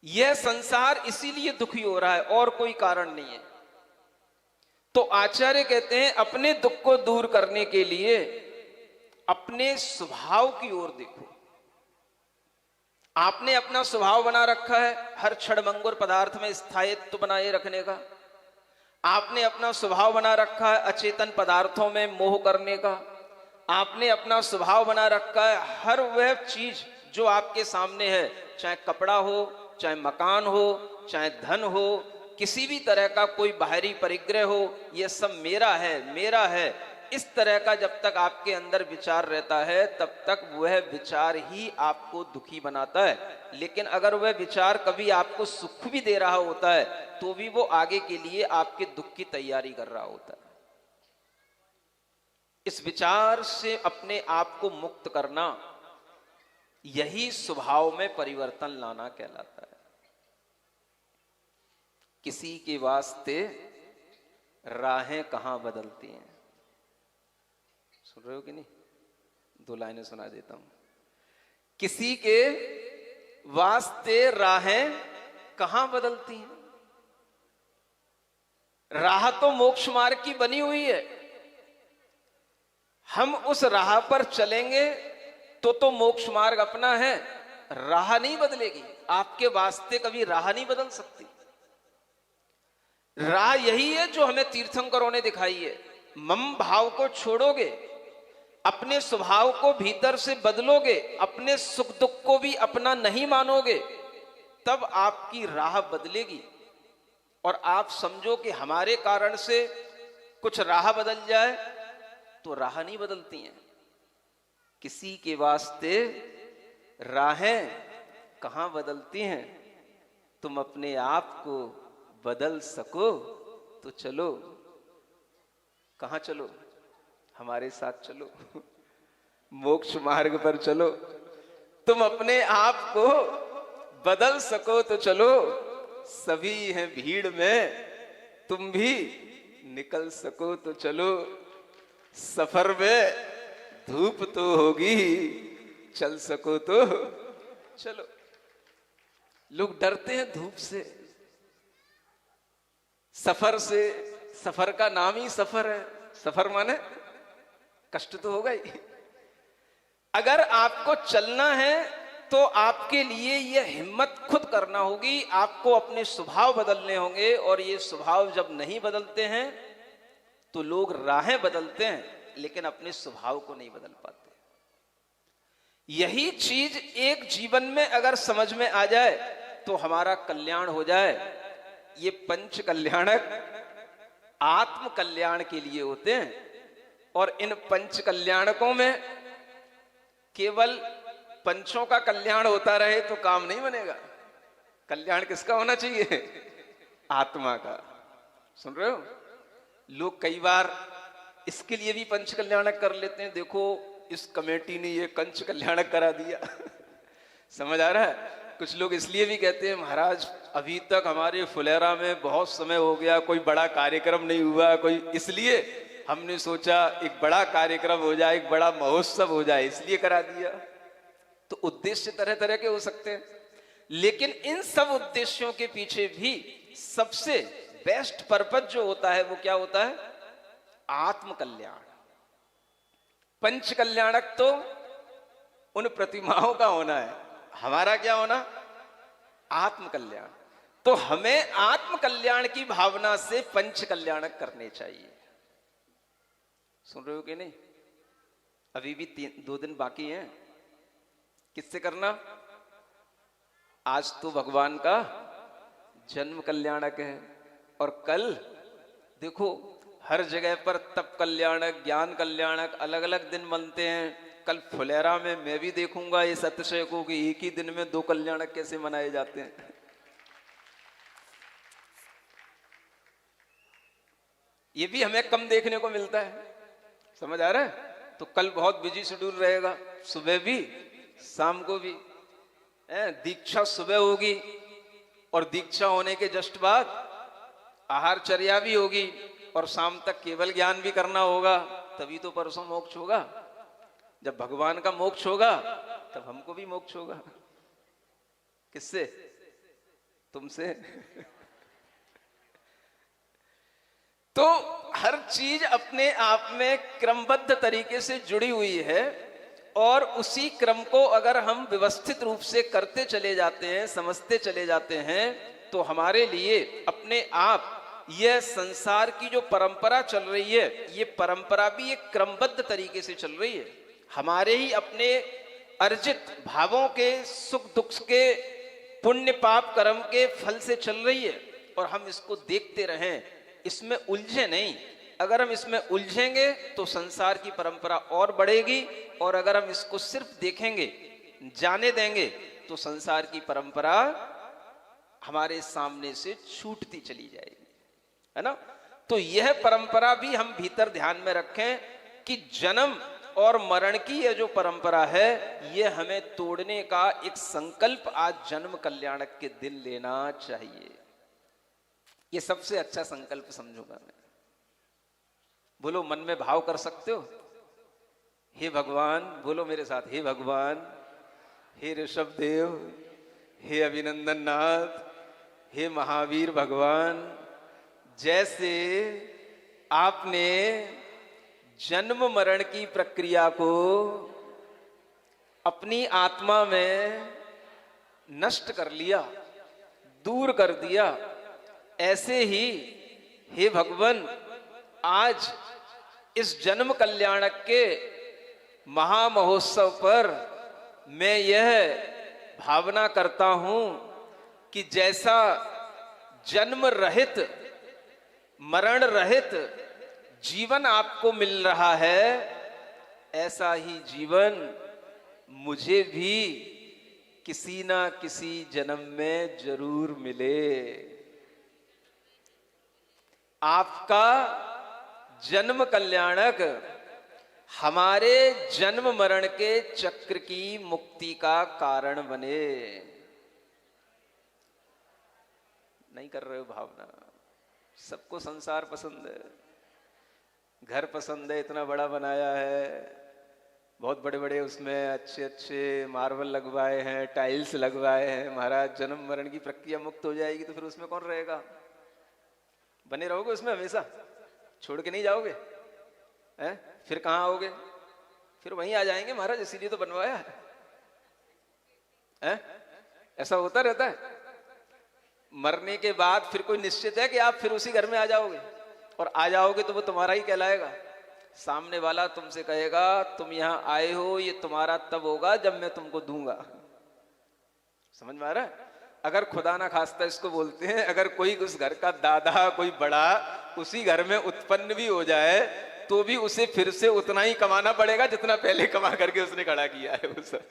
यह संसार इसीलिए दुखी हो रहा है और कोई कारण नहीं है। तो आचार्य कहते हैं अपने दुख को दूर करने के लिए अपने स्वभाव की ओर देखो। आपने अपना स्वभाव बना रखा है हर क्षणभंगुर पदार्थ में स्थायित्व बनाए रखने का। आपने अपना स्वभाव बना रखा है अचेतन पदार्थों में मोह करने का। आपने अपना स्वभाव बना रखा है हर वह चीज जो आपके सामने है, चाहे कपड़ा हो, चाहे मकान हो, चाहे धन हो, किसी भी तरह का कोई बाहरी परिग्रह हो, यह सब मेरा है मेरा है। इस तरह का जब तक आपके अंदर विचार रहता है तब तक वह विचार ही आपको दुखी बनाता है। लेकिन अगर वह विचार कभी आपको सुख भी दे रहा होता है तो भी वो आगे के लिए आपके दुख की तैयारी कर रहा होता है। इस विचार से अपने आप को मुक्त करना, यही स्वभाव में परिवर्तन लाना कहलाता है। किसी के वास्ते राहें कहां बदलती हैं। सुन रहे हो कि नहीं? दो लाइनें सुना देता हूं। किसी के वास्ते राहें कहां बदलती हैं। राह तो मोक्ष मार्ग की बनी हुई है। हम उस राह पर चलेंगे तो मोक्ष मार्ग अपना है। राह नहीं बदलेगी, आपके वास्ते कभी राह नहीं बदल सकती। राह यही है जो हमें तीर्थंकरों ने दिखाई है। मम भाव को छोड़ोगे, अपने स्वभाव को भीतर से बदलोगे, अपने सुख दुख को भी अपना नहीं मानोगे, तब आपकी राह बदलेगी। और आप समझो कि हमारे कारण से कुछ राह बदल जाए, तो राह नहीं बदलती हैं। किसी के वास्ते राहें कहां बदलती हैं। तुम अपने आप को बदल सको तो चलो। कहां चलो? हमारे साथ चलो, मोक्ष मार्ग पर चलो। तुम अपने आप को बदल सको तो चलो। सभी हैं भीड़ में, तुम भी निकल सको तो चलो। सफर में धूप तो होगी, चल सको तो चलो। लोग डरते हैं धूप से, सफर से। सफर का नाम ही सफर है। सफर माने कष्ट तो होगा ही। अगर आपको चलना है तो आपके लिए यह हिम्मत खुद करना होगी। आपको अपने स्वभाव बदलने होंगे, और ये स्वभाव जब नहीं बदलते हैं तो लोग राहें बदलते हैं लेकिन अपने स्वभाव को नहीं बदल पाते। यही चीज एक जीवन में अगर समझ में आ जाए तो हमारा कल्याण हो जाए। ये पंच कल्याणक आत्म कल्याण के लिए होते हैं, और इन पंच कल्याणकों में केवल पंचों का कल्याण होता रहे तो काम नहीं बनेगा। कल्याण किसका होना चाहिए? आत्मा का। सुन रहे हो? लोग कई बार इसके लिए भी पंच कल्याणक कर लेते हैं। देखो इस कमेटी ने ये पंच कल्याणक करा दिया। समझ आ रहा है? कुछ लोग इसलिए भी कहते हैं महाराज अभी तक हमारे फुलेरा में बहुत समय हो गया, कोई बड़ा कार्यक्रम नहीं हुआ, कोई, इसलिए हमने सोचा एक बड़ा कार्यक्रम हो जाए, एक बड़ा महोत्सव हो जाए, इसलिए करा दिया। तो उद्देश्य तरह तरह के हो सकते हैं, लेकिन इन सब उद्देश्यों के पीछे भी सबसे बेस्ट पर्पज जो होता है वो क्या होता है? आत्म कल्याण। पंच कल्याणक तो उन प्रतिमाओं का होना है, हमारा क्या होना? आत्म कल्याण। तो हमें आत्म कल्याण की भावना से पंच कल्याणक करने चाहिए। सुन रहे हो कि नहीं? अभी भी 2 दिन बाकी हैं। किससे करना? आज तो भगवान का जन्म कल्याणक है, और कल देखो हर जगह पर तप कल्याणक, ज्ञान कल्याणक अलग अलग दिन बनते हैं। कल फुलेरा में मैं भी देखूंगा इस अतिशय को कि एक ही दिन में 2 कल्याणक कैसे मनाए जाते हैं। ये भी हमें कम देखने को मिलता है। समझ आ रहा है? तो कल बहुत बिजी शेड्यूल रहेगा, सुबह भी शाम को भी। दीक्षा सुबह होगी, और दीक्षा होने के जस्ट बाद आहारचर्या भी होगी, और शाम तक केवल ज्ञान भी करना होगा। तभी तो परसों मोक्ष होगा। जब भगवान का मोक्ष होगा तब हमको भी मोक्ष होगा। किससे? तुमसे। तो हर चीज अपने आप में क्रमबद्ध तरीके से जुड़ी हुई है, और उसी क्रम को अगर हम व्यवस्थित रूप से करते चले जाते हैं, समझते चले जाते हैं, तो हमारे लिए अपने आप यह संसार की जो परंपरा चल रही है, ये परंपरा भी एक क्रमबद्ध तरीके से चल रही है। हमारे ही अपने अर्जित भावों के, सुख दुख के, पुण्य पाप कर्म के फल से चल रही है, और हम इसको देखते रहें, इसमें उलझे नहीं। अगर हम इसमें उलझेंगे तो संसार की परंपरा और बढ़ेगी, और अगर हम इसको सिर्फ देखेंगे, जाने देंगे, तो संसार की परंपरा हमारे सामने से छूटती चली जाएगी, है ना। तो यह परंपरा भी हम भीतर ध्यान में रखें कि जन्म और मरण की यह जो परंपरा है, यह हमें तोड़ने का एक संकल्प आज जन्म कल्याणक के दिन लेना चाहिए। ये सबसे अच्छा संकल्प समझूंगा मैं। बोलो, मन में भाव कर सकते हो? हे भगवान, बोलो मेरे साथ, हे भगवान, हे ऋषभ देव, हे अभिनंदन नाथ, हे महावीर भगवान, जैसे आपने जन्म मरण की प्रक्रिया को अपनी आत्मा में नष्ट कर लिया, दूर कर दिया, ऐसे ही हे भगवान, आज इस जन्म कल्याणक के महामहोत्सव पर मैं यह भावना करता हूं कि जैसा जन्म रहित, मरण रहित जीवन आपको मिल रहा है, ऐसा ही जीवन मुझे भी किसी ना किसी जन्म में जरूर मिले। आपका जन्म कल्याणक हमारे जन्म मरण के चक्र की मुक्ति का कारण बने। नहीं कर रहे हो भावना? सबको संसार पसंद है, घर पसंद है, इतना बड़ा बनाया है, बहुत बड़े बड़े उसमें अच्छे अच्छे मार्बल लगवाए हैं, टाइल्स लगवाए हैं। महाराज, जन्म मरण की प्रक्रिया मुक्त हो जाएगी तो फिर उसमें कौन रहेगा? बने रहोगे उसमें हमेशा, छोड़ के नहीं जाओगे हैं? फिर कहाँ आओगे? फिर वहीं आ जाएंगे महाराज, इसीलिए तो बनवाया है। ऐसा होता रहता है। मरने के बाद फिर कोई निश्चित है कि आप फिर उसी घर में आ जाओगे? और आ जाओगे तो वो तुम्हारा ही कहलाएगा। सामने वाला तुमसे कहेगा, तुम यहां आए हो, ये तुम्हारा तब होगा जब मैं तुमको दूंगा। समझ में आ रहा है? अगर खुदा ना खास्ता इसको बोलते हैं, अगर कोई उस घर का दादा, कोई बड़ा उसी घर में उत्पन्न भी हो जाए, तो भी उसे फिर से उतना ही कमाना पड़ेगा जितना पहले कमा करके उसने खड़ा किया है। वो सब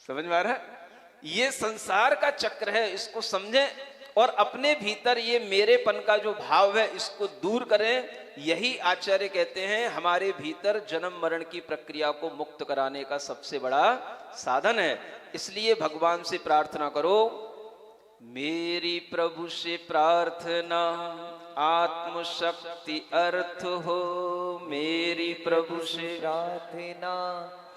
समझ में आ रहा है? ये संसार का चक्र है, इसको समझें, और अपने भीतर ये मेरेपन का जो भाव है, इसको दूर करें। यही आचार्य कहते हैं हमारे भीतर जन्म मरण की प्रक्रिया को मुक्त कराने का सबसे बड़ा साधन है। इसलिए भगवान से प्रार्थना करो, मेरी प्रभु से प्रार्थना आत्म शक्ति अर्थ हो, मेरी प्रभु से प्रार्थना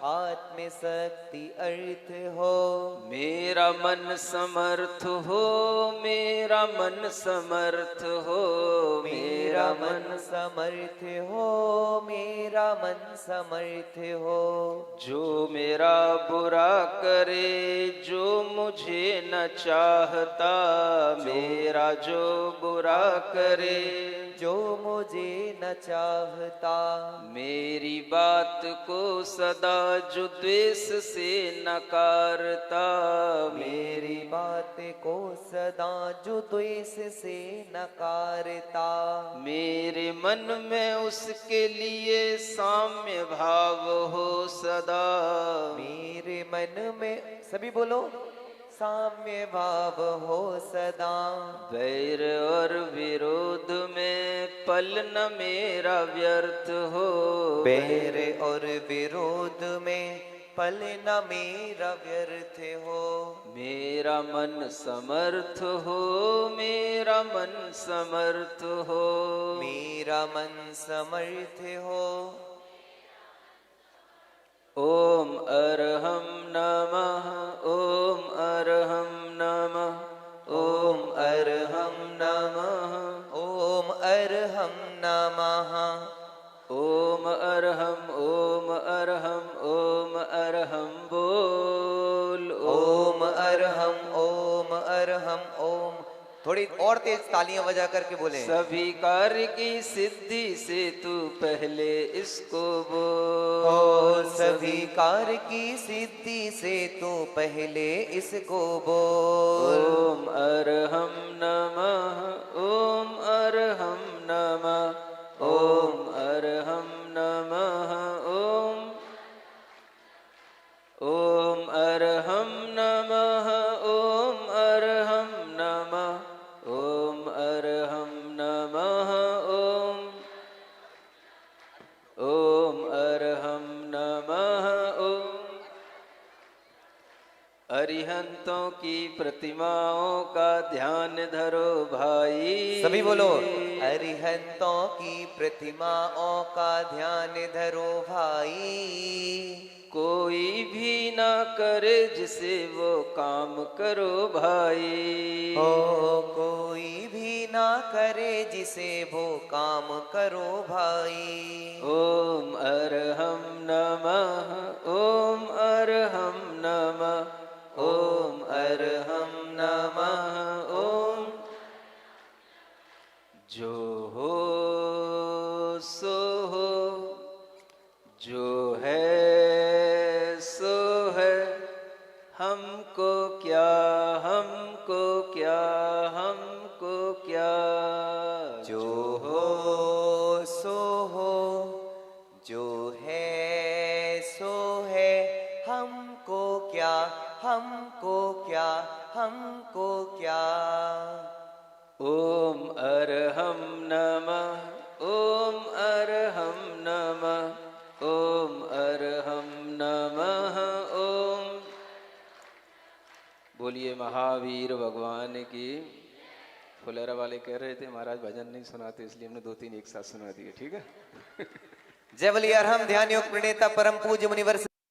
आत्म शक्ति अर्थ हो, मेरा मन समर्थ हो, मेरा मन समर्थ हो, मेरा मन समर्थ हो, मेरा मन समर्थ हो। जो मेरा बुरा करे, जो मुझे न चाहता, मेरा जो बुरा करे, जो मुझे न चाहता, मेरी बात को सदा जो द्वेष से नकारता, मेरी बात को सदा जो द्वेष से नकारता, मेरे मन में उसके लिए साम्य भाव हो सदा, मेरे मन में, सभी बोलो, साम्य भाव हो सदा। वैर और विरोध में पल न मेरा व्यर्थ हो, बैर और विरोध में पल न मेरा व्यर्थ हो, मेरा मन समर्थ हो, मेरा मन समर्थ हो, मेरा मन समर्थ हो। ओम अरहम नमः, ओम अरहम नमः, अरहम ओम अरहम ओम। थोड़ी और तेज तालियां बजा करके बोले। सभी कार्य की सिद्धि से तू पहले इसको बोल। हो सभी कार्य की सिद्धि से तू पहले इसको बोल। ओम अरहम नमः ओम अरहम नमः ओम अरहम नमः ओम ओम अरहम नमः ओम अरहम नमः ओम अरहम नमः ओम अरहम नमः ओम। अरिहंतों की प्रतिमाओं का ध्यान धरो भाई। सभी बोलो। अरिहंतों की प्रतिमाओं का ध्यान धरो भाई। कोई भी ना करे जिसे वो काम करो भाई। हो कोई भी ना करे जिसे वो काम करो भाई। ओम अरहम नमः ओम अरहम नमः ओम अरहम नमः ओम। जो हो सो हो, जो है सो है, हमको क्या हमको क्या हमको क्या। जो हो सो हो, जो है सो है, हमको क्या हमको क्या हमको क्या। ओम अरहम नमः ओम अरहम नमः ओम अरहम नमः ओम। बोलिए महावीर भगवान की। फुलेरा वाले कह रहे थे महाराज भजन नहीं सुनाते, इसलिए हमने 2-3 एक साथ सुना दिए। ठीक है। जय बलिया अरहम ध्यान योग प्रणेता परम पूज्य मुनिवर